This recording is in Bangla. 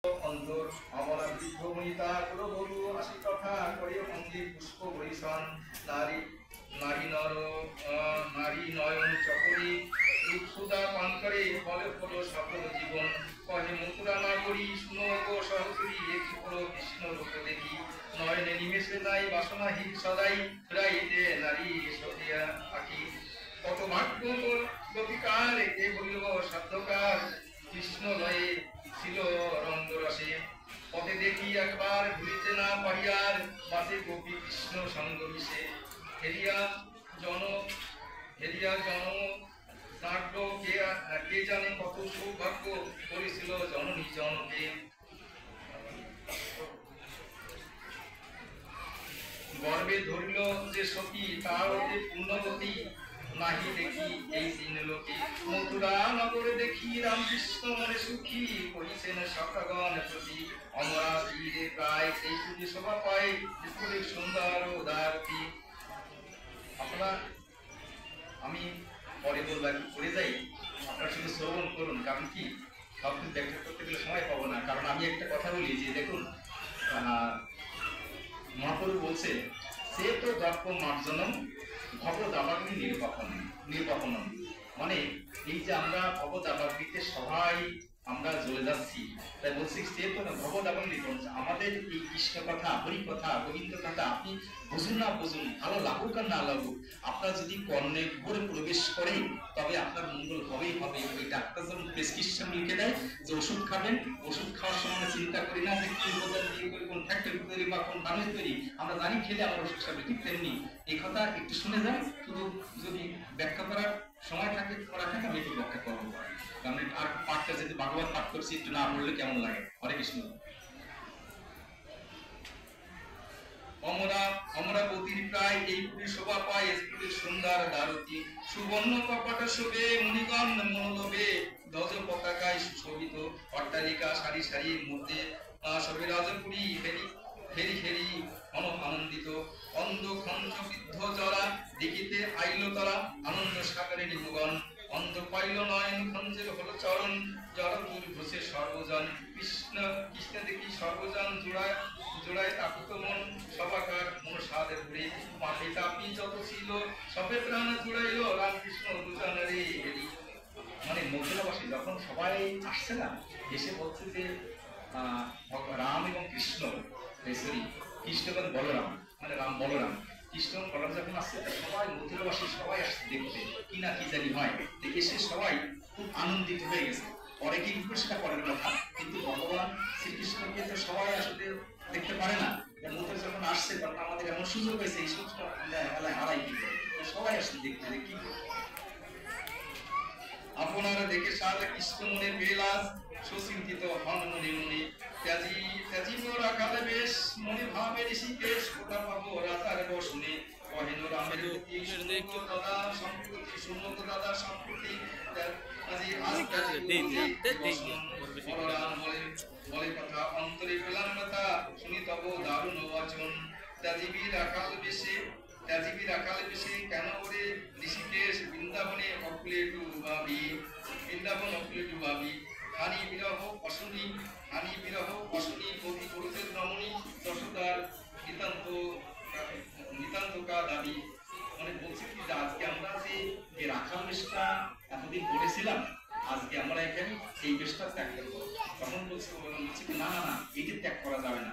অন্তর অমলা বৃদ্ধমণিতা কুলবধূ আসি কথা করে অঙ্গে পুষ্প বরিশন নারী নারী নর নারী নয়ন চকরি দুঃখুদা পান করে ফলে হলো সকল জীবন কহে মথুরা নগরী শুনো গো সহচরী একই হলো কৃষ্ণ রূপ দেখি নয়নে নিমেষে নাই বাসনাহীন সদাই ফিরাইতে নারী সতিয়া আঁকি কত ভাগ্য গোপিকার কে বলিব সাধ্যকার কৃষ্ণ লয়ে ছিল রঙ্গরসে পথে দেখি একবার ভুলিতে না পারিয়ার বাসে গোপী কৃষ্ণ সঙ্গ মিশে হেরিয়া জন নাট্য কে জানে কত সৌভাগ্য করেছিল জননী জনকে গর্বে ধরিল যে সখী তার হতে পুণ্যবতী নাহি দেখি এই দিন লোকে মথুরা নগরে দেখি রামকৃষ্ণ মনে সুখী করিছেন সখাগণ প্রতি অমরা তীরে প্রায় এই পুজো শোভা পায় স্কুলে সুন্দর উদারতি। আপনারা আমি পরে বলবো একটু পড়ে যাই, আপনারা শুধু শ্রবণ করুন, কারণ কি সব কিছু ব্যাখ্যা করতে গেলে সময় পাবো না। কারণ আমি একটা কথা বলি যে দেখুন, মহাপ্রভু বলছে সে তো দর্প মার্জনম ভবদাবাগ্নি নির্বাপনম, মানে এই যে আমরা ভবদাবাগ্নিতে সবাই আমরা জ্বলে যাচ্ছি, তাই বলছি সে তো না ভবদাবাগ্নি বলছে আমাদের এই কৃষ্ণ কথা, হরি কথা, গোবিন্দ কথা আপনি বুঝুন না বুঝুন, ভালো লাগুক আর না লাগুক, আপনার যদি কর্ণে ঘুরে প্রবেশ করে তবে আপনার মঙ্গল হবেই হবে। ওই ডাক্তার যখন প্রেসক্রিপশন লিখে দেয় যে ওষুধ খাবেন, ওষুধ খাওয়ার সময় চিন্তা করি না যে কোন বোতল দিয়ে করে কোন ফ্যাক্টরি তৈরি বা কোন মানুষ তৈরি, আমরা জানি খেলে আমরা ওষুধ খাবে, ঠিক তেমনি এই কথা একটু শুনে যান, শুধু যদি ব্যাখ্যা করার সময় থাকে করা থাকে আমি একটু ব্যাখ্যা করবো, কারণ আর পাঠটা যদি ভাগবত পাঠ করছি একটু না বললে কেমন লাগে। হরে কৃষ্ণ। অমরাবতীর প্রায় এই পুরী শোভা পায় স্ফুটির সুন্দর দারতি সুবর্ণ কপট শোভে মুনিগণ মনোলোভে ধ্বজ পতাকায় সুশোভিত অট্টালিকা সারি সারির মধ্যে সবে রাজপুরী হেরি হেরি আনন্দিত অন্ধ খঞ্জ বৃদ্ধ জরা দেখিতে আইল তারা আনন্দ সাগরে নিমগণ অন্ধ পাইল নয়ন খঞ্জের হলো চরণ জড়দূর ঘোষে সর্বজন কৃষ্ণ কৃষ্ণ দেখি সর্বজন জোড়ায় তাপিত মন সবাকার মন সাদের ঘুরে মাঠে তাপি যত ছিল সবে প্রাণ জুড়াইল রামকৃষ্ণ দুজনের হেরি। মানে মথুরাবাসী যখন সবাই আসছে না, এসে বলছে যে রাম এবং কৃষ্ণ, সরি কৃষ্ণ এবং বলরাম, মানে রাম বলরাম, কৃষ্ণ বলরাম যখন আসছে সবাই মথুরাবাসী সবাই আসছে দেখতে কি না কি জানি হয়, এসে সবাই খুব আনন্দিত হয়ে গেছে। পরে কি সেটা পরের কথা, কিন্তু ভগবান শ্রীকৃষ্ণকে তো সবাই আসলে দেখতে পারে না, মথুরা যখন আসছে তখন আমাদের এমন সুযোগ হয়েছে এই সুযোগটা আমরা হারাই কি করে, সবাই আসছে দেখতে কি করে। আপনারা দেখে সারা কৃষ্ণ মনে বেলাস সুচিন্তিত হন মনে মনে ত্যাজি রাখালে বেশ মনে ভাবে ঋষিকেশ কোথা পাবো রাতার বসনে কহেন রামের দাদা সম্প্রতি সুন্নত দাদা সম্প্রতি বলে কথা অন্তরে পেলাম কথা শুনি তব দারুণ বচন ত্যাজিবি রাখাল বেশে কেন করে ঋষিকেশ বৃন্দাবনে অকুলে ডুবাবি হানি বিরহ অশনি কবি পুরুষের রমণী যশোদার নিতান্ত কা দাবি। মানে বলছি কি যে আজকে আমরা যে রাখাল বেশটা এতদিন করেছিলাম, আজকে আমরা এখানে এই বেশটা ত্যাগ করবো। তখন বলছি কি না না না, এইটা ত্যাগ করা যাবে না।